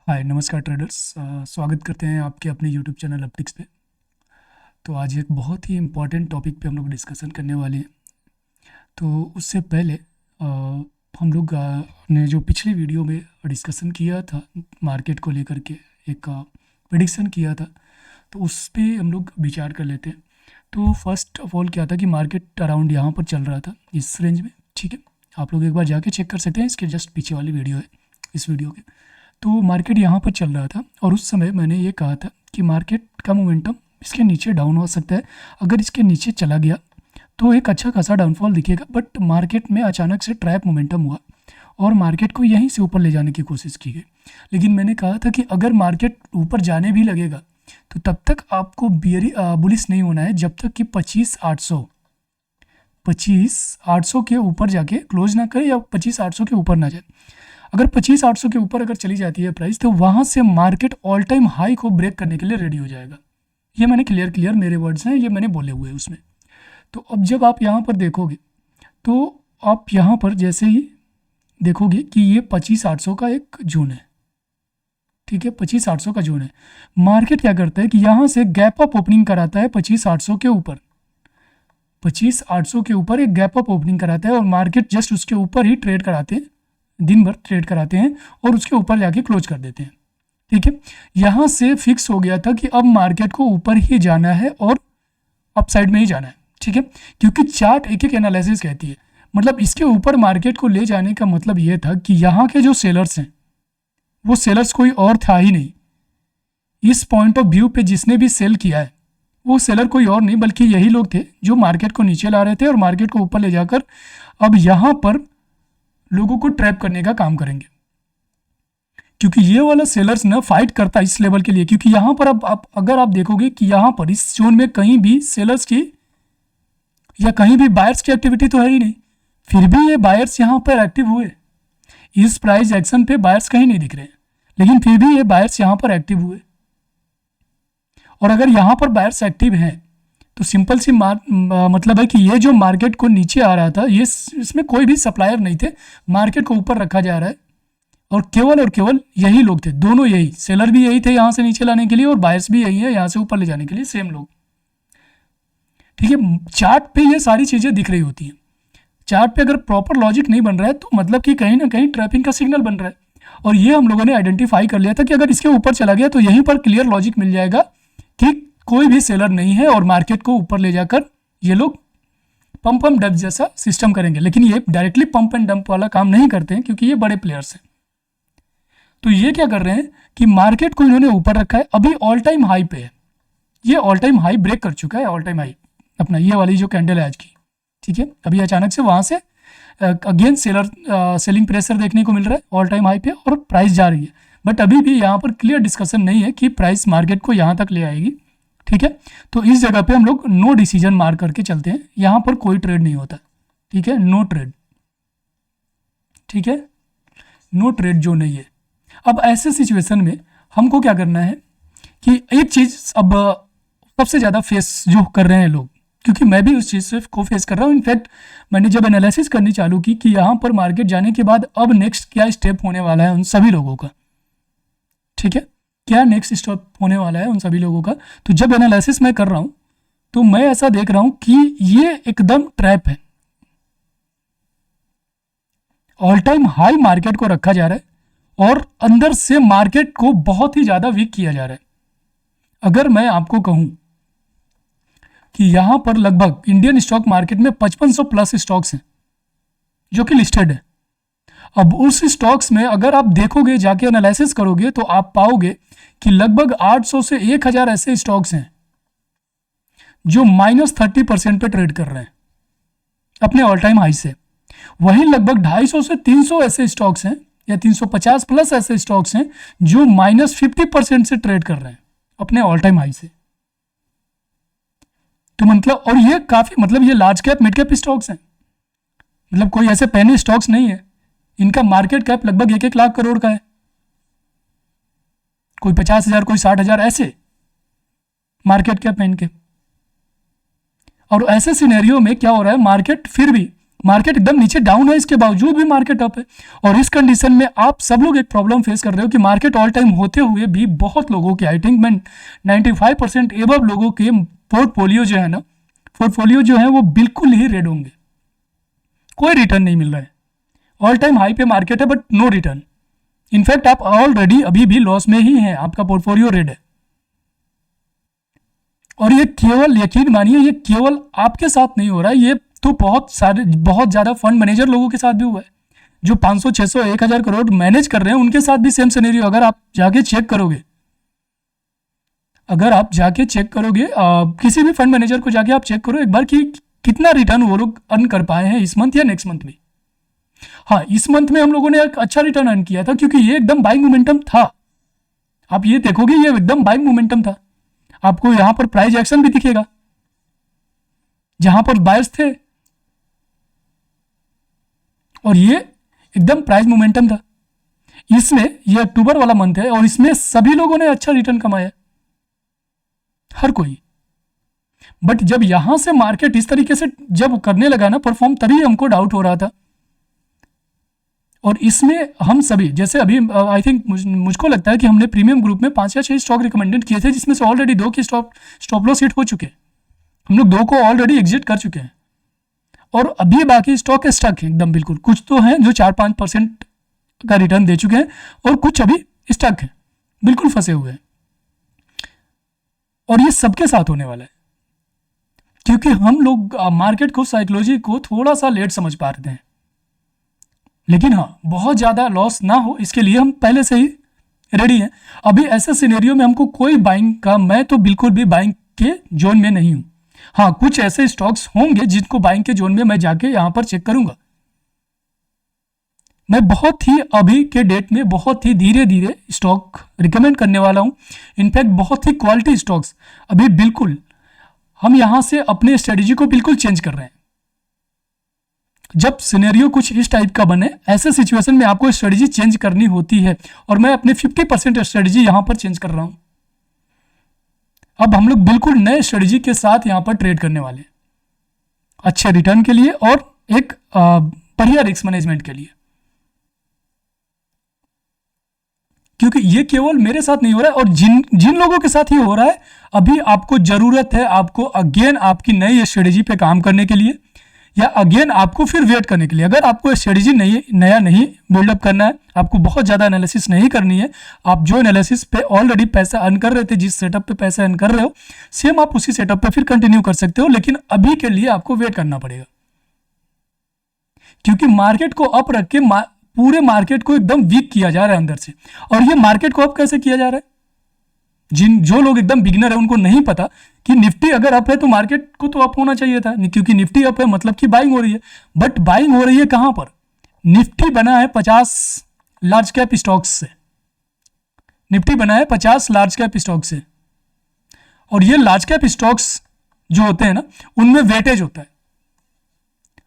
हाय नमस्कार ट्रेडर्स। स्वागत करते हैं आपके अपने यूट्यूब चैनल अपटिक्स पे। तो आज एक बहुत ही इम्पॉर्टेंट टॉपिक पे हम लोग डिस्कशन करने वाले हैं। तो उससे पहले हम लोग ने जो पिछली वीडियो में डिस्कशन किया था मार्केट को लेकर के एक प्रेडिक्शन किया था, तो उस पे हम लोग विचार कर लेते हैं। तो फर्स्ट ऑफ ऑल क्या था कि मार्केट अराउंड यहाँ पर चल रहा था इस रेंज में। ठीक है, आप लोग एक बार जाके चेक कर सकते हैं, इसके जस्ट पीछे वाली वीडियो है इस वीडियो के। तो मार्केट यहाँ पर चल रहा था और उस समय मैंने ये कहा था कि मार्केट का मोमेंटम इसके नीचे डाउन हो सकता है। अगर इसके नीचे चला गया तो एक अच्छा खासा डाउनफॉल दिखेगा, बट मार्केट में अचानक से ट्रैप मोमेंटम हुआ और मार्केट को यहीं से ऊपर ले जाने की कोशिश की गई। लेकिन मैंने कहा था कि अगर मार्केट ऊपर जाने भी लगेगा तो तब तक आपको बुलिश नहीं होना है जब तक कि 25,800 के ऊपर जाके क्लोज ना करे या 25,800 के ऊपर ना जाए। अगर 25,800 के ऊपर अगर चली जाती है प्राइस, तो वहाँ से मार्केट ऑल टाइम हाई को ब्रेक करने के लिए रेडी हो जाएगा। ये मैंने क्लियर मेरे वर्ड्स हैं, ये मैंने बोले हुए हैं उसमें। तो अब जब आप यहाँ पर देखोगे तो आप यहाँ पर जैसे ही देखोगे कि ये 25,800 का एक जोन है। ठीक है, 25,800 का जोन है। मार्केट क्या करता है कि यहाँ से गैप अप ओपनिंग कराता है 25,800 के ऊपर। 25,800 के ऊपर एक गैप अप ओपनिंग कराता है और मार्केट जस्ट उसके ऊपर ही ट्रेड कराते हैं, दिन भर ट्रेड कराते हैं और उसके ऊपर जाके क्लोज कर देते हैं। ठीक है, यहाँ से फिक्स हो गया था कि अब मार्केट को ऊपर ही जाना है और अपसाइड में ही जाना है। ठीक है, क्योंकि चार्ट एक एक एनालिसिस कहती है, मतलब इसके ऊपर मार्केट को ले जाने का मतलब ये था कि यहाँ के जो सेलर्स हैं वो सेलर्स कोई और था ही नहीं। इस पॉइंट ऑफ व्यू पे जिसने भी सेल किया है वो सेलर कोई और नहीं बल्कि यही लोग थे जो मार्केट को नीचे ला रहे थे और मार्केट को ऊपर ले जाकर अब यहाँ पर लोगों को ट्रैप करने का काम करेंगे। क्योंकि ये वाला सेलर्स ना फाइट करता है इस लेवल के लिए, क्योंकि यहाँ पर अब आप अगर आप देखोगे कि यहाँ पर इस जोन में कहीं भी सेलर्स की या कहीं भी बायर्स की एक्टिविटी तो है ही नहीं, फिर भी ये बायर्स यहाँ पर एक्टिव हुए। इस प्राइस एक्शन पे बायर्स कहीं नहीं दिख रहे हैं, लेकिन फिर भी ये बायर्स यहाँ पर एक्टिव हुए। और अगर यहाँ पर बायर्स एक्टिव हैं तो सिंपल सी मतलब है कि ये जो मार्केट को नीचे आ रहा था, ये इसमें कोई भी सप्लायर नहीं थे, मार्केट को ऊपर रखा जा रहा है और केवल यही लोग थे। दोनों यही सेलर भी यही थे यहाँ से नीचे लाने के लिए और बायर्स भी यही है यहाँ से ऊपर ले जाने के लिए, सेम लोग। ठीक है, चार्ट पे ये सारी चीज़ें दिख रही होती हैं। चार्ट पे अगर प्रॉपर लॉजिक नहीं बन रहा है तो मतलब कि कहीं ना कहीं ट्रैपिंग का सिग्नल बन रहा है। और ये हम लोगों ने आइडेंटिफाई कर लिया था कि अगर इसके ऊपर चला गया तो यहीं पर क्लियर लॉजिक मिल जाएगा कि कोई भी सेलर नहीं है और मार्केट को ऊपर ले जाकर ये लोग पंप एंड डंप जैसा सिस्टम करेंगे। लेकिन ये डायरेक्टली पंप एंड डंप वाला काम नहीं करते हैं क्योंकि ये बड़े प्लेयर्स हैं। तो ये क्या कर रहे हैं कि मार्केट को इन्होंने ऊपर रखा है, अभी ऑल टाइम हाई पे है। ये ऑल टाइम हाई ब्रेक कर चुका है, ऑल टाइम हाई अपना ये वाली जो कैंडल है आज की। ठीक है, अभी अचानक से वहां से अगेन सेलिंग प्रेशर देखने को मिल रहा है ऑल टाइम हाई पे और प्राइस जा रही है। बट अभी भी यहाँ पर क्लियर डिस्कशन नहीं है कि प्राइस मार्केट को यहाँ तक ले आएगी। ठीक है, तो इस जगह पे हम लोग नो डिसीजन मार करके चलते हैं, यहाँ पर कोई ट्रेड नहीं होता। ठीक है, नो ट्रेड। ठीक है, नो ट्रेड जो नहीं है। अब ऐसे सिचुएशन में हमको क्या करना है कि एक चीज अब सबसे ज्यादा फेस जो कर रहे हैं लोग, क्योंकि मैं भी उस चीज से को फेस कर रहा हूँ। इनफैक्ट मैंने जब एनालिसिस करनी चालू की कि यहाँ पर मार्केट जाने के बाद अब नेक्स्ट क्या स्टेप होने वाला है उन सभी लोगों का। ठीक है, क्या नेक्स्ट स्टेप होने वाला है उन सभी लोगों का, तो जब एनालिसिस मैं कर रहा हूं तो मैं ऐसा देख रहा हूं कि ये एकदम ट्रैप है। ऑल टाइम हाई मार्केट को रखा जा रहा है और अंदर से मार्केट को बहुत ही ज्यादा वीक किया जा रहा है। अगर मैं आपको कहूं कि यहां पर लगभग इंडियन स्टॉक मार्केट में 5500 प्लस स्टॉक्स हैं जो कि लिस्टेड है। अब उस स्टॉक्स में अगर आप देखोगे, जाके एनालिसिस करोगे, तो आप पाओगे कि लगभग 800 से 1000 ऐसे स्टॉक्स हैं जो -30% पे ट्रेड कर रहे हैं अपने ऑल टाइम हाई से। वहीं लगभग 250 से 300 ऐसे स्टॉक्स हैं या 350 प्लस ऐसे स्टॉक्स हैं जो -50% से ट्रेड कर रहे हैं अपने ऑल टाइम हाई से। तो मतलब, और ये काफी मतलब ये large cap mid cap stocks हैं, मतलब कोई ऐसे पेनी स्टॉक्स नहीं है। इनका मार्केट कैप लगभग 1-1 लाख करोड़ का है, कोई 50,000 कोई 60,000 ऐसे मार्केट कैप है इनके। और ऐसे सिनेरियो में क्या हो रहा है, मार्केट फिर भी मार्केट एकदम नीचे डाउन है, इसके बावजूद भी मार्केट अप है। और इस कंडीशन में आप सब लोग एक प्रॉब्लम फेस कर रहे हो कि मार्केट ऑल टाइम होते हुए भी बहुत लोगों के, आई थिंक मैं 95% एबव लोगों के पोर्टफोलियो जो है ना, पोर्टफोलियो जो है वो बिल्कुल ही रेड होंगे, कोई रिटर्न नहीं मिल रहा है। ऑल टाइम हाई पे मार्केट है बट नो रिटर्न। इनफैक्ट आप ऑलरेडी अभी भी लॉस में ही हैं, आपका पोर्टफोलियो रेड है। और ये केवल, यकीन मानिए, ये केवल आपके साथ नहीं हो रहा है, ये तो बहुत ज़्यादा फंड मैनेजर लोगों के साथ भी हुआ है, जो 500, 600, 1000 करोड़ मैनेज कर रहे हैं, उनके साथ भी सेम सिनेरियो। अगर आप जाके चेक करोगे, किसी भी फंड मैनेजर को जाके आप चेक करो एक बार कि कितना रिटर्न वो लोग अर्न कर पाए हैं इस मंथ या नेक्स्ट मंथ में। हाँ, इस मंथ में हम लोगों ने एक अच्छा रिटर्न अर्न किया था क्योंकि ये एकदम बाइंग मोमेंटम था। आप ये देखोगे, ये एकदम बाइंग मोमेंटम था। आपको यहां पर प्राइस एक्शन भी दिखेगा जहां पर बायर्स थे, और ये एकदम प्राइस मोमेंटम था। इसमें ये अक्टूबर वाला मंथ है और इसमें सभी लोगों ने अच्छा रिटर्न कमाया, हर कोई। बट जब यहां से मार्केट इस तरीके से जब करने लगा ना परफॉर्म, तभी हमको डाउट हो रहा था। और इसमें हम सभी, जैसे अभी आई थिंक मुझको लगता है कि हमने प्रीमियम ग्रुप में 5 या 6 स्टॉक रिकमेंडेड किए थे, जिसमें से ऑलरेडी 2 की स्टॉप लॉस हिट हो चुके हैं। हम लोग 2 को ऑलरेडी एग्जिट कर चुके हैं और अभी बाकी स्टॉक स्टक है एकदम बिल्कुल। कुछ तो हैं जो 4-5% का रिटर्न दे चुके हैं और कुछ अभी स्टक है, बिल्कुल फंसे हुए हैं। और ये सबके साथ होने वाला है क्योंकि हम लोग मार्केट को, साइकोलॉजी को थोड़ा सा लेट समझ पा रहे हैं। लेकिन हाँ, बहुत ज़्यादा लॉस ना हो इसके लिए हम पहले से ही रेडी हैं। अभी ऐसे सिनेरियो में हमको कोई बाइंग का, मैं तो बिल्कुल भी बाइंग के जोन में नहीं हूं। हाँ, कुछ ऐसे स्टॉक्स होंगे जिनको बाइंग के जोन में मैं जाके यहां पर चेक करूंगा। मैं बहुत ही अभी के डेट में बहुत ही धीरे धीरे स्टॉक रिकमेंड करने वाला हूं। इनफैक्ट बहुत ही क्वालिटी स्टॉक्स अभी बिल्कुल हम यहां से अपने स्ट्रेटेजी को बिल्कुल चेंज कर रहे हैं। जब सिनेरियो कुछ इस टाइप का बने, ऐसे सिचुएशन में आपको स्ट्रेटेजी चेंज करनी होती है और मैं अपने 50% स्ट्रेटेजी यहां पर चेंज कर रहा हूं। अब हम लोग बिल्कुल नए स्ट्रेटेजी के साथ यहां पर ट्रेड करने वाले हैं, अच्छे रिटर्न के लिए और एक बढ़िया रिस्क मैनेजमेंट के लिए। क्योंकि ये केवल मेरे साथ नहीं हो रहा है, और जिन लोगों के साथ ये हो रहा है, अभी आपको जरूरत है, आपको अगेन आपकी नई स्ट्रेटेजी पे काम करने के लिए, या अगेन आपको फिर वेट करने के लिए। अगर आपको स्ट्रेटेजी नया नहीं बिल्डअप करना है, आपको बहुत ज़्यादा एनालिसिस नहीं करनी है, आप जो एनालिसिस पे ऑलरेडी पैसा अर्न कर रहे थे, जिस सेटअप पे पैसा अर्न कर रहे हो, सेम आप उसी सेटअप पे फिर कंटिन्यू कर सकते हो। लेकिन अभी के लिए आपको वेट करना पड़ेगा क्योंकि मार्केट को अप रख के पूरे मार्केट को एकदम वीक किया जा रहा है अंदर से। और ये मार्केट को अप कैसे किया जा रहा है, जो लोग एकदम बिगिनर है उनको नहीं पता कि निफ्टी अगर अप है तो मार्केट को तो अप होना चाहिए था, क्योंकि निफ्टी अप है मतलब कि बाइंग हो रही है। बट बाइंग हो रही है कहां पर? निफ्टी बना है 50 लार्ज कैप स्टॉक्स से, निफ्टी बना है 50 लार्ज कैप स्टॉक से। और ये लार्ज कैप स्टॉक्स जो होते हैं ना, उनमें वेटेज होता है,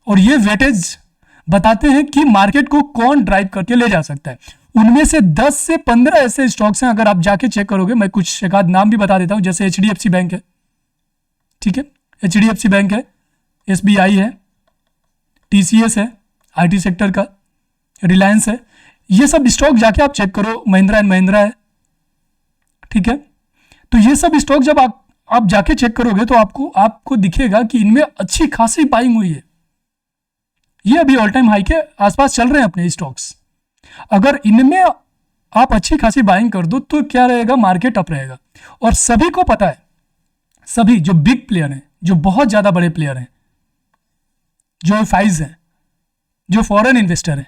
और ये वेटेज बताते हैं कि मार्केट को कौन ड्राइव करके ले जा सकता है। उनमें से 10 से 15 ऐसे स्टॉक्स हैं, अगर आप जाके चेक करोगे, मैं कुछ एक आध नाम भी बता देता हूं, जैसे HDFC बैंक है, ठीक है, HDFC बैंक है, SBI है, TCS है, IT सेक्टर का, रिलायंस है। ये सब स्टॉक जाके आप चेक करो, महिंद्रा एंड महिंद्रा है, ठीक है। तो ये सब स्टॉक जब आप जाके चेक करोगे तो आपको दिखेगा कि इनमें अच्छी खासी बाइंग हुई है। ये अभी ऑल टाइम हाई के आसपास चल रहे हैं अपने स्टॉक्स। अगर इनमें आप अच्छी खासी बाइंग कर दो तो क्या रहेगा, मार्केट अप रहेगा। और सभी को पता है, सभी जो बिग प्लेयर हैं, जो बहुत ज्यादा बड़े प्लेयर हैं, जो एफआईज हैं, जो फॉरेन इन्वेस्टर हैं,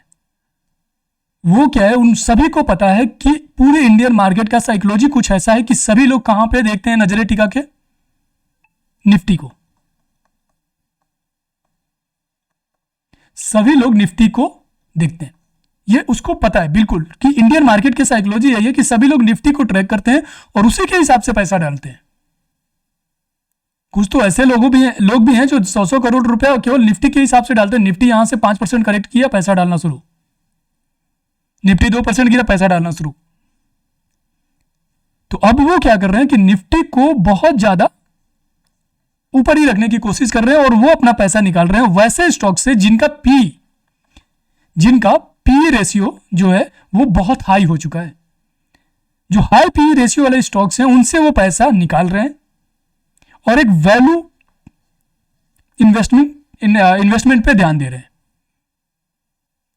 वो क्या है, उन सभी को पता है कि पूरे इंडियन मार्केट का साइकोलॉजी कुछ ऐसा है कि सभी लोग कहां पे देखते हैं नजरें टिका के, निफ्टी को। सभी लोग निफ्टी को देखते हैं, ये उसको पता है बिल्कुल कि इंडियन मार्केट की साइकोलॉजी यही है कि सभी लोग निफ्टी को ट्रैक करते हैं और उसी के हिसाब से पैसा डालते हैं। कुछ तो ऐसे लोग भी हैं जो 100 करोड़ रुपए केवल निफ्टी के हिसाब से डालते हैं। निफ्टी यहां से 5% करेक्ट किया, पैसा डालना शुरू, निफ्टी 2% गिरा, पैसा डालना शुरू। तो अब वो क्या कर रहे हैं कि निफ्टी को बहुत ज्यादा ऊपर ही रखने की कोशिश कर रहे हैं और वो अपना पैसा निकाल रहे हैं वैसे स्टॉक से जिनका पी रेशियो जो है वो बहुत हाई हो चुका है। जो हाई पी रेशियो वाले स्टॉक्स हैं उनसे वो पैसा निकाल रहे हैं और एक वैल्यू इन्वेस्टमेंट पे ध्यान दे रहे हैं,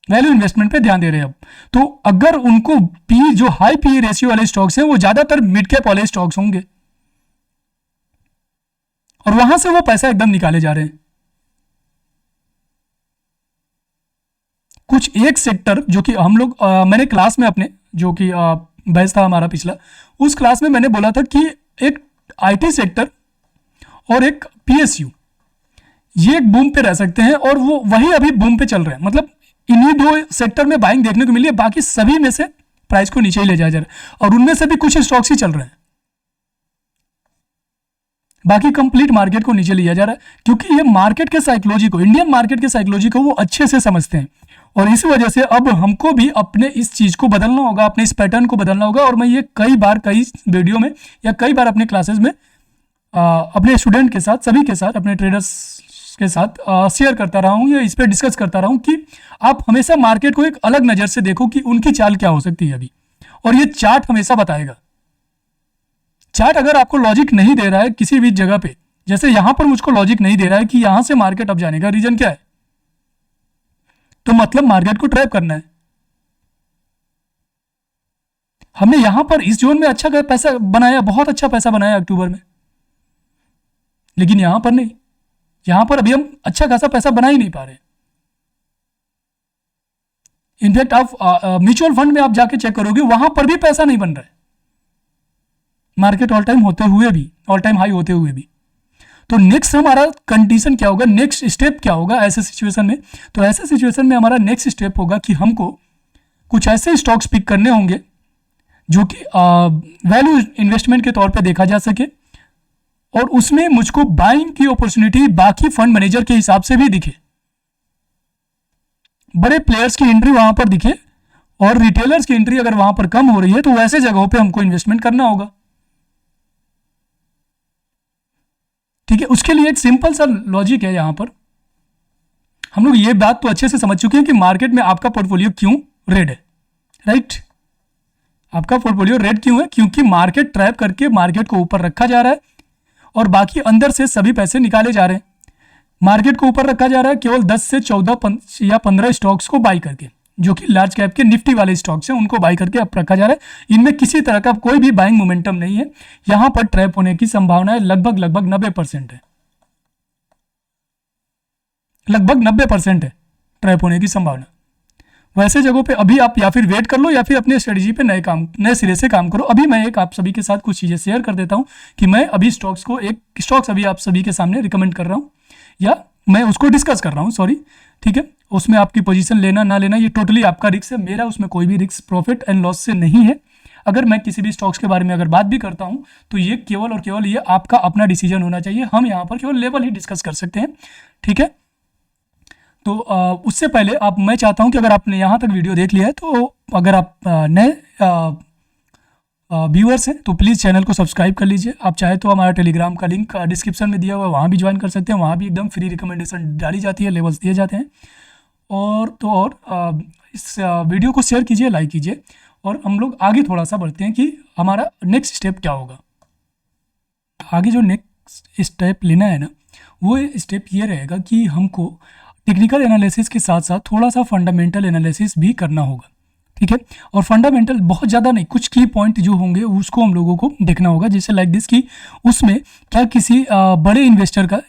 वैल्यू इन्वेस्टमेंट पे ध्यान दे रहे हैं। अब तो अगर उनको पी जो हाई पी रेशियो वाले स्टॉक्स हैं वो ज्यादातर मिड कैप वाले स्टॉक्स होंगे और वहां से वो पैसा एकदम निकाले जा रहे हैं। कुछ एक सेक्टर जो कि हम लोग मैंने क्लास में अपने जो कि बैच था हमारा पिछला, उस क्लास में मैंने बोला था कि एक आईटी सेक्टर और एक पीएसयू ये एक बूम पे रह सकते हैं और वो वही अभी बूम पे चल रहे हैं। मतलब इन्हीं दो सेक्टर में बाइंग देखने को मिली है, बाकी सभी में से प्राइस को नीचे ही ले जाया जा रहा है और उनमें से भी कुछ स्टॉक्स ही चल रहे हैं, बाकी कंप्लीट मार्केट को नीचे लिया जा रहा है क्योंकि ये मार्केट के साइकोलॉजी को, इंडियन मार्केट के साइकोलॉजी को वो अच्छे से समझते हैं और इस वजह से अब हमको भी अपने इस चीज को बदलना होगा, अपने इस पैटर्न को बदलना होगा। और मैं ये कई बार कई वीडियो में या कई बार अपने क्लासेस में अपने स्टूडेंट के साथ, सभी के साथ, अपने ट्रेडर्स के साथ शेयर करता रहा हूँ या इस पर डिस्कस करता रहा हूँ कि आप हमेशा मार्केट को एक अलग नज़र से देखो कि उनकी चाल क्या हो सकती है अभी, और ये चार्ट हमेशा बताएगा। चार्ट अगर आपको लॉजिक नहीं दे रहा है किसी भी जगह पे, जैसे यहां पर मुझको लॉजिक नहीं दे रहा है कि यहां से मार्केट अप जाने का रीजन क्या है, तो मतलब मार्केट को ट्रैप करना है। हमने यहां पर इस जोन में अच्छा पैसा बनाया, बहुत अच्छा पैसा बनाया अक्टूबर में, लेकिन यहां पर नहीं, यहां पर अभी हम अच्छा खासा पैसा बना ही नहीं पा रहे। इनफैक्ट आप म्यूचुअल फंड में आप जाके चेक करोगे वहां पर भी पैसा नहीं बन रहा है, मार्केट ऑल टाइम होते हुए भी, ऑल टाइम हाई होते हुए भी। तो नेक्स्ट हमारा कंडीशन क्या होगा, नेक्स्ट स्टेप क्या होगा ऐसे सिचुएशन में? तो ऐसे सिचुएशन में हमारा नेक्स्ट स्टेप होगा कि हमको कुछ ऐसे स्टॉक्स पिक करने होंगे जो कि वैल्यू इन्वेस्टमेंट के तौर पे देखा जा सके और उसमें मुझको बाइंग की अपॉर्चुनिटी बाकी फंड मैनेजर के हिसाब से भी दिखे, बड़े प्लेयर्स की एंट्री वहां पर दिखे और रिटेलर्स की एंट्री अगर वहां पर कम हो रही है तो वैसे जगहों पे हमको इन्वेस्टमेंट करना होगा। ठीक है, उसके लिए एक सिंपल सा लॉजिक है। यहां पर हम लोग ये बात तो अच्छे से समझ चुके हैं कि मार्केट में आपका पोर्टफोलियो क्यों रेड है, राइट? आपका पोर्टफोलियो रेड क्यों है? क्योंकि मार्केट ट्रैप करके मार्केट को ऊपर रखा जा रहा है और बाकी अंदर से सभी पैसे निकाले जा रहे हैं। मार्केट को ऊपर रखा जा रहा है केवल 10 से 14 या 15 स्टॉक्स को बाई करके, जो कि लार्ज कैप के निफ्टी वाले स्टॉक्स हैं, उनको बाई करके अब रखा जा रहा है। इनमें किसी तरह का कोई भी बाइंग मोमेंटम नहीं है। यहां पर ट्रैप होने की संभावना लगभग 90% है, लगभग 90% है ट्रैप होने की संभावना। वैसे जगहों पे अभी आप या फिर वेट कर लो या फिर अपने स्ट्रेटजी पे नए सिरे से काम करो। अभी मैं एक आप सभी के साथ कुछ चीजें शेयर कर देता हूं कि मैं अभी स्टॉक्स अभी आप सभी के सामने रिकमेंड कर रहा हूं या मैं उसको डिस्कस कर रहा हूं, सॉरी, ठीक है। उसमें आपकी पोजीशन लेना ना लेना ये टोटली आपका रिस्क है, मेरा उसमें कोई भी रिस्क प्रॉफिट एंड लॉस से नहीं है। अगर मैं किसी भी स्टॉक्स के बारे में अगर बात भी करता हूं तो ये केवल और केवल ये आपका अपना डिसीजन होना चाहिए। हम यहाँ पर केवल लेवल ही डिस्कस कर सकते हैं, ठीक है। तो उससे पहले मैं चाहता हूं कि अगर आपने यहाँ तक वीडियो देख लिया है तो अगर आप नए व्यूअर्स हैं तो प्लीज़ चैनल को सब्सक्राइब कर लीजिए। आप चाहे तो हमारा टेलीग्राम का लिंक डिस्क्रिप्शन में दिया हुआ है, वहाँ भी ज्वाइन कर सकते हैं। वहाँ भी एकदम फ्री रिकमेंडेशन डाली जाती है, लेवल्स दिए जाते हैं। और इस वीडियो को शेयर कीजिए, लाइक कीजिए और हम लोग आगे थोड़ा सा बढ़ते हैं कि हमारा नेक्स्ट स्टेप क्या होगा। आगे जो नेक्स्ट स्टेप लेना है ना, वो स्टेप ये रहेगा कि हमको टेक्निकल एनालिसिस के साथ साथ थोड़ा सा फंडामेंटल एनालिसिस भी करना होगा, ठीक है। और फंडामेंटल बहुत ज़्यादा नहीं, कुछ की पॉइंट जो होंगे उसको हम लोगों को देखना होगा, जैसे लाइक दिस कि उसमें क्या किसी बड़े इन्वेस्टर का,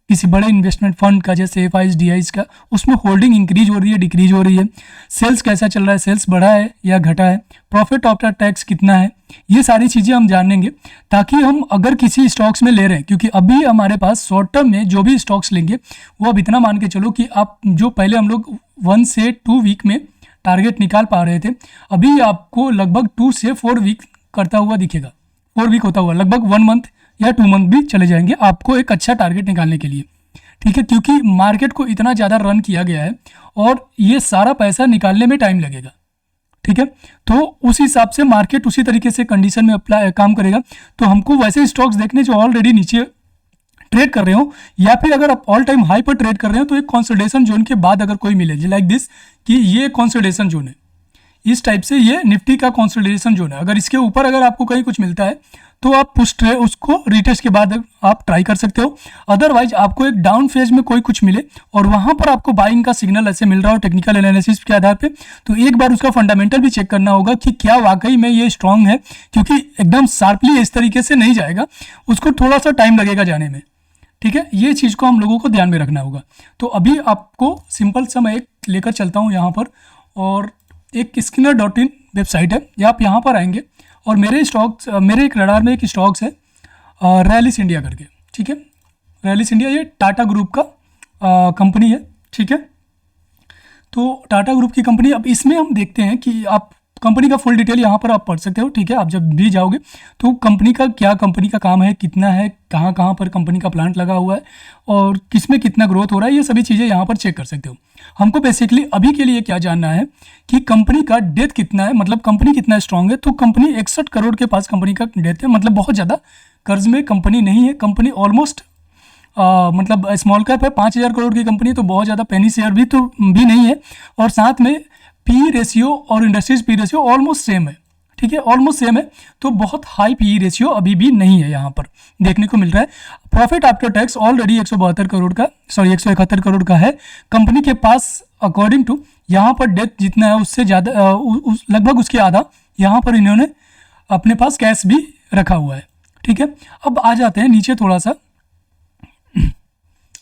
किसी बड़े इन्वेस्टमेंट फंड का जैसे एफआईज डीआईज का, उसमें होल्डिंग इंक्रीज हो रही है, डिक्रीज हो रही है, सेल्स कैसा चल रहा है, सेल्स बढ़ा है या घटा है, प्रॉफिट आफ्टर टैक्स कितना है, ये सारी चीज़ें हम जानेंगे ताकि हम अगर किसी स्टॉक्स में ले रहे हैं, क्योंकि अभी हमारे पास शॉर्ट टर्म में जो भी स्टॉक्स लेंगे वो अब इतना मान के चलो कि आप जो पहले हम लोग 1 से 2 वीक में टारगेट निकाल पा रहे थे, अभी आपको लगभग 2 से 4 वीक करता हुआ दिखेगा। 4 वीक होता हुआ लगभग 1 मंथ या 2 मंथ भी चले जाएंगे आपको एक अच्छा टारगेट निकालने के लिए, ठीक है। क्योंकि मार्केट को इतना ज़्यादा रन किया गया है और ये सारा पैसा निकालने में टाइम लगेगा, ठीक है। तो उस हिसाब से मार्केट उसी तरीके से कंडीशन में काम करेगा। तो हमको वैसे स्टॉक्स देखने जो ऑलरेडी नीचे ट्रेड कर रहे हो, या फिर अगर आप ऑल टाइम हाई पर ट्रेड कर रहे हो, तो एक कंसोलिडेशन जोन के बाद अगर कोई मिले लाइक दिस कि ये कंसोलिडेशन जोन है, इस टाइप से ये निफ्टी का कंसोलिडेशन जोन है, अगर इसके ऊपर अगर आपको कहीं कुछ मिलता है तो आप उसको रिटेस्ट के बाद आप ट्राई कर सकते हो। अदरवाइज आपको एक डाउन फेज में कोई कुछ मिले और वहां पर आपको बाइंग का सिग्नल ऐसे मिल रहा हो टेक्निकल एनालिसिस के आधार पे, तो एक बार उसका फंडामेंटल भी चेक करना होगा कि क्या वाकई में ये स्ट्रांग है, क्योंकि एकदम शार्पली इस तरीके से नहीं जाएगा, उसको थोड़ा सा टाइम लगेगा जाने में। ठीक है, ये चीज़ को हम लोगों को ध्यान में रखना होगा। तो अभी आपको सिंपल सा मैं एक लेकर चलता हूँ यहाँ पर, और एक स्किनर.इन वेबसाइट है, या आप यहाँ पर आएंगे और मेरे एक रडार में एक स्टॉक्स है रैलिस इंडिया करके। ठीक है, रैलिस इंडिया ये टाटा ग्रुप का कंपनी है। ठीक है, तो टाटा ग्रुप की कंपनी, अब इसमें हम देखते हैं कि आप कंपनी का फुल डिटेल यहाँ पर आप पढ़ सकते हो। ठीक है, आप जब भी जाओगे तो कंपनी का काम है, कितना है, कहाँ कहाँ पर कंपनी का प्लांट लगा हुआ है और किसमें कितना ग्रोथ हो रहा है, ये सभी चीज़ें यहाँ पर चेक कर सकते हो। हमको बेसिकली अभी के लिए क्या जानना है कि कंपनी का डेथ कितना है, मतलब कंपनी कितना स्ट्रांग है। तो कंपनी 61 करोड़ के पास कंपनी का डेथ है, मतलब बहुत ज़्यादा कर्ज में कंपनी नहीं है। कंपनी ऑलमोस्ट मतलब स्मॉल कैप है, 5,000 करोड़ की कंपनी, तो बहुत ज़्यादा पेनी शेयर भी नहीं है। और साथ में पी रेशियो और industries P ratio almost same है। ठीक है, ऑलमोस्ट सेम है, तो बहुत हाई पी रेशियो अभी भी नहीं है यहाँ पर देखने को मिल रहा है। Profit after tax already 171 crore का है कंपनी के पास। अकॉर्डिंग टू यहाँ पर डेथ जितना है उससे ज़्यादा लगभग उसके आधा यहाँ पर इन्होंने अपने पास कैश भी रखा हुआ है। ठीक है, अब आ जाते हैं नीचे थोड़ा सा।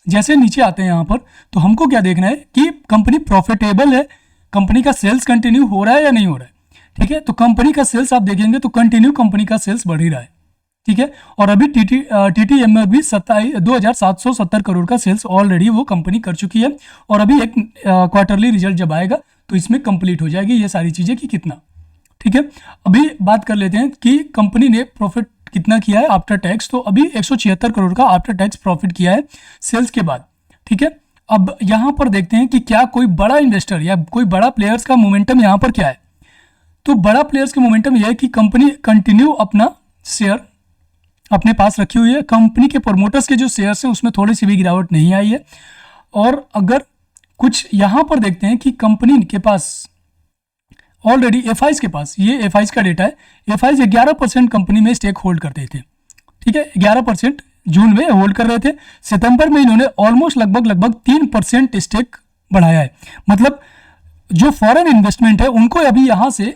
जैसे नीचे आते हैं यहाँ पर, तो हमको क्या देखना है कि कंपनी प्रॉफिटेबल है, कंपनी का सेल्स कंटिन्यू हो रहा है या नहीं हो रहा है। ठीक है, तो कंपनी का सेल्स आप देखेंगे तो कंटिन्यू कंपनी का सेल्स बढ़ ही रहा है। ठीक है, और अभी TTM में भी 2,770 करोड़ का सेल्स ऑलरेडी वो कंपनी कर चुकी है, और अभी एक क्वार्टरली रिजल्ट जब आएगा तो इसमें कंप्लीट हो जाएगी ये सारी चीज़ें कि कितना। ठीक है, अभी बात कर लेते हैं कि कंपनी ने प्रॉफिट कितना किया है आफ्टर टैक्स। तो अभी 176 करोड़ का आफ्टर टैक्स प्रॉफिट किया है सेल्स के बाद। ठीक है, अब यहाँ पर देखते हैं कि क्या कोई बड़ा इन्वेस्टर या कोई बड़ा प्लेयर्स का मोमेंटम यहाँ पर क्या है। तो बड़ा प्लेयर्स का मोमेंटम यह है कि कंपनी कंटिन्यू अपना शेयर अपने पास रखी हुई है, कंपनी के प्रमोटर्स के जो शेयर्स हैं उसमें थोड़ी सी भी गिरावट नहीं आई है। और अगर कुछ यहाँ पर देखते हैं कि कंपनी के पास ऑलरेडी एफआईज के पास, ये एफआईज का डेटा है, एफआईज 11% कंपनी में स्टेक होल्ड करते थे। ठीक है, 11% जून में होल्ड कर रहे थे। सितंबर में इन्होंने ऑलमोस्ट लगभग 3% स्टेक बढ़ाया है। मतलब जो फॉरेन इन्वेस्टमेंट है उनको अभी यहाँ से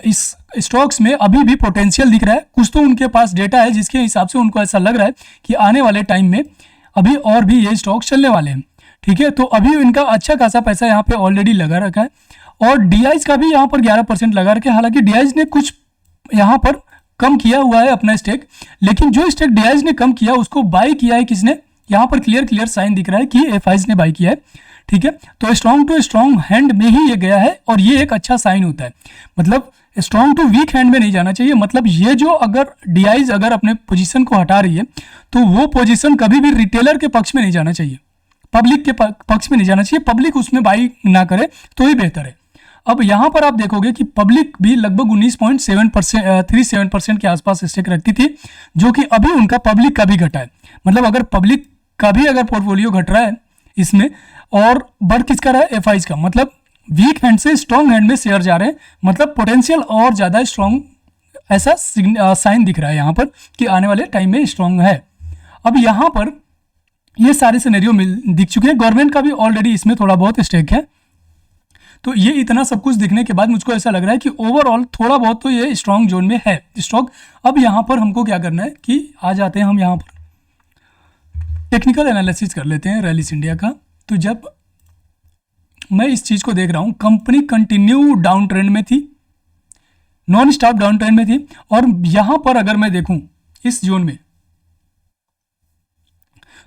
इस स्टॉक्स में अभी भी पोटेंशियल दिख रहा है। कुछ तो उनके पास डेटा है जिसके हिसाब से उनको ऐसा लग रहा है कि आने वाले टाइम में अभी और भी ये स्टॉक्स चलने वाले हैं। ठीक है, तो अभी इनका अच्छा खासा पैसा यहाँ पे ऑलरेडी लगा रखा है, और डीआईज का भी यहाँ पर 11% लगा रखे। हालांकि डीआईज ने कुछ यहाँ पर कम किया हुआ है अपना स्टेक, लेकिन जो स्टेक डीआईज ने कम किया उसको बाई किया है किसने, यहाँ पर क्लियर साइन दिख रहा है कि एफआईज ने बाई किया है। ठीक है, तो स्ट्रॉन्ग टू स्ट्रॉन्ग हैंड में ही ये गया है, और ये एक अच्छा साइन होता है। मतलब स्ट्रॉन्ग टू वीक हैंड में नहीं जाना चाहिए। मतलब ये जो अगर डीआईज अगर अपने पोजीशन को हटा रही है तो वो पोजीशन कभी भी रिटेलर के पक्ष में नहीं जाना चाहिए, पब्लिक के पक्ष में नहीं जाना चाहिए। पब्लिक उसमें बाई ना करे तो ही बेहतर है। अब यहाँ पर आप देखोगे कि पब्लिक भी लगभग 19.37% के आसपास स्टेक रखती थी, जो कि अभी उनका पब्लिक का भी घटा है। मतलब अगर पब्लिक का भी अगर पोर्टफोलियो घट रहा है इसमें, और बढ़ किसका रहा है, एफआईज का। मतलब वीक हैंड से स्ट्रॉन्ग हैंड में शेयर जा रहे हैं, मतलब पोटेंशियल और ज़्यादा स्ट्रॉन्ग ऐसा साइन दिख रहा है यहाँ पर कि आने वाले टाइम में स्ट्रॉन्ग है। अब यहाँ पर ये सारे सिनेरियो दिख चुके हैं। गवर्नमेंट का भी ऑलरेडी इसमें थोड़ा बहुत स्टेक है। तो ये इतना सब कुछ दिखने के बाद मुझको ऐसा लग रहा है कि ओवरऑल थोड़ा बहुत तो ये स्ट्रॉन्ग जोन में है स्टॉक। अब यहाँ पर हमको क्या करना है कि आ जाते हैं हम यहाँ पर टेक्निकल एनालिसिस कर लेते हैं रैलिस इंडिया का। तो जब मैं इस चीज़ को देख रहा हूँ, कंपनी कंटिन्यू डाउन ट्रेंड में थी, नॉन स्टॉप डाउन ट्रेंड में थी, और यहाँ पर अगर मैं देखूँ इस जोन में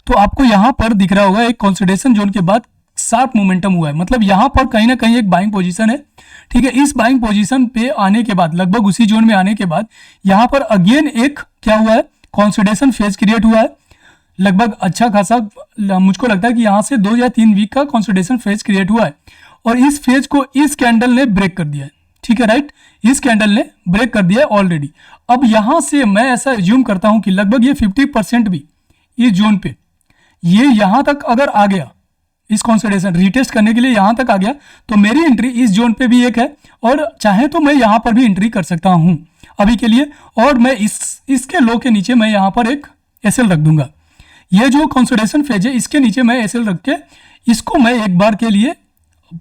तो आपको यहाँ पर दिख रहा होगा एक कंसोलिडेशन जोन के बाद शार्प मोमेंटम हुआ है। मतलब यहाँ पर कहीं ना कहीं एक बाइंग पोजीशन है। ठीक है, इस बाइंग पोजीशन पे आने के बाद, लगभग उसी जोन में आने के बाद यहाँ पर अगेन एक क्या हुआ है, कंसोलिडेशन फेज क्रिएट हुआ है। लगभग अच्छा खासा मुझको लगता है कि यहाँ से 2 या 3 वीक का कंसोलिडेशन फेज क्रिएट हुआ है, और इस फेज को इस कैंडल ने ब्रेक कर दिया है। ठीक है, राइट, इस कैंडल ने ब्रेक कर दिया है ऑलरेडी। अब यहाँ से मैं ऐसा एज्यूम करता हूँ कि लगभग ये 50% भी इस जोन पे, ये यहाँ तक अगर आ गया, इस कंसोलिडेशन रीटेस्ट करने के लिए यहाँ तक आ गया, तो मेरी एंट्री इस जोन पे भी एक है, और चाहे तो मैं यहाँ पर भी एंट्री कर सकता हूँ अभी के लिए, और मैं इसके लो के नीचे मैं यहाँ पर एक एसएल रख दूंगा। ये जो कंसोलिडेशन फेज है इसके नीचे मैं एसएल रख के इसको मैं एक बार के लिए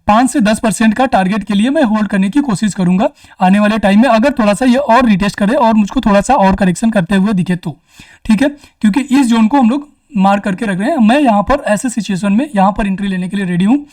5 से 10% का टारगेट के लिए मैं होल्ड करने की कोशिश करूंगा आने वाले टाइम में, अगर थोड़ा सा ये और रिटेस्ट करे और मुझको थोड़ा सा और करेक्शन करते हुए दिखे तो, ठीक है, क्योंकि इस जोन को हम लोग मार्क करके रख रहे हैं। मैं यहाँ पर ऐसे सिचुएशन में यहाँ पर एंट्री लेने के लिए रेडी हूँ,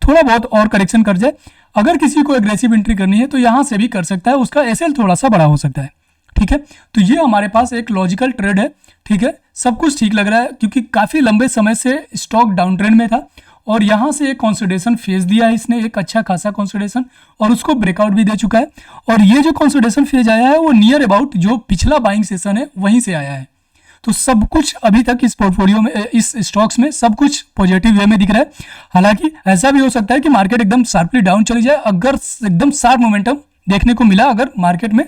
थोड़ा बहुत और करेक्शन कर जाए, अगर किसी को एग्रेसिव एंट्री करनी है तो यहाँ से भी कर सकता है, उसका एसएल थोड़ा सा बड़ा हो सकता है, ठीक है। तो ये हमारे पास एक लॉजिकल ट्रेड है, ठीक है, सब कुछ ठीक लग रहा है क्योंकि काफ़ी लंबे समय से स्टॉक डाउन ट्रेंड में था, और यहाँ से एक कंसोलिडेशन फेज दिया है इसने, एक अच्छा खासा कंसोलिडेशन, और उसको ब्रेकआउट भी दे चुका है। और ये जो कंसोलिडेशन फेज आया है वो नियर अबाउट जो पिछला बाइंग सेशन है वहीं से आया है। तो सब कुछ अभी तक इस पोर्टफोलियो में, इस स्टॉक्स में सब कुछ पॉजिटिव वे में दिख रहा है। हालांकि ऐसा भी हो सकता है कि मार्केट एकदम शार्पली डाउन चली जाए, अगर एकदम शार्प मोमेंटम देखने को मिला अगर मार्केट में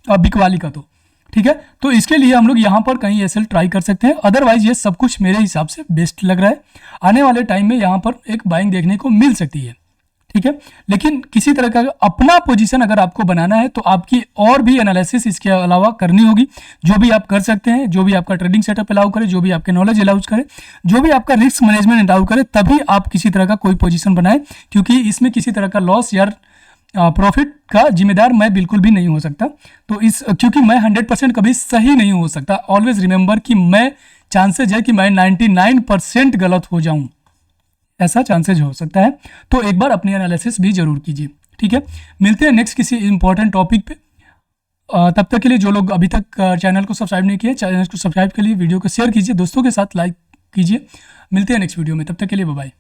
बिकवाली का, तो ठीक है। तो इसके लिए हम लोग यहाँ पर कहीं एसएल ट्राई कर सकते हैं, अदरवाइज ये सब कुछ मेरे हिसाब से बेस्ट लग रहा है। आने वाले टाइम में यहाँ पर एक बाइंग देखने को मिल सकती है, ठीक है। लेकिन किसी तरह का अपना पोजीशन अगर आपको बनाना है तो आपकी और भी एनालिसिस इसके अलावा करनी होगी, जो भी आप कर सकते हैं, जो भी आपका ट्रेडिंग सेटअप अलाउ करे, जो भी आपके नॉलेज अलाउ करे, जो भी आपका रिस्क मैनेजमेंट अलाउ करे, तभी आप किसी तरह का कोई पोजीशन बनाएं, क्योंकि इसमें किसी तरह का लॉस या प्रॉफिट का जिम्मेदार मैं बिल्कुल भी नहीं हो सकता। तो क्योंकि मैं 100% कभी सही नहीं हो सकता, ऑलवेज रिमेंबर कि मैं चांसेज है कि मैं 99% गलत हो जाऊं, ऐसा चांसेज हो सकता है। तो एक बार अपनी एनालिसिस भी जरूर कीजिए, ठीक है। मिलते हैं नेक्स्ट किसी इंपॉर्टेंट टॉपिक पे। तब तक के लिए जो लोग अभी तक चैनल को सब्सक्राइब नहीं किए, चैनल को सब्सक्राइब के लिए वीडियो को शेयर कीजिए, दोस्तों के साथ लाइक कीजिए। मिलते हैं नेक्स्ट वीडियो में, तब तक के लिए बाय बाय।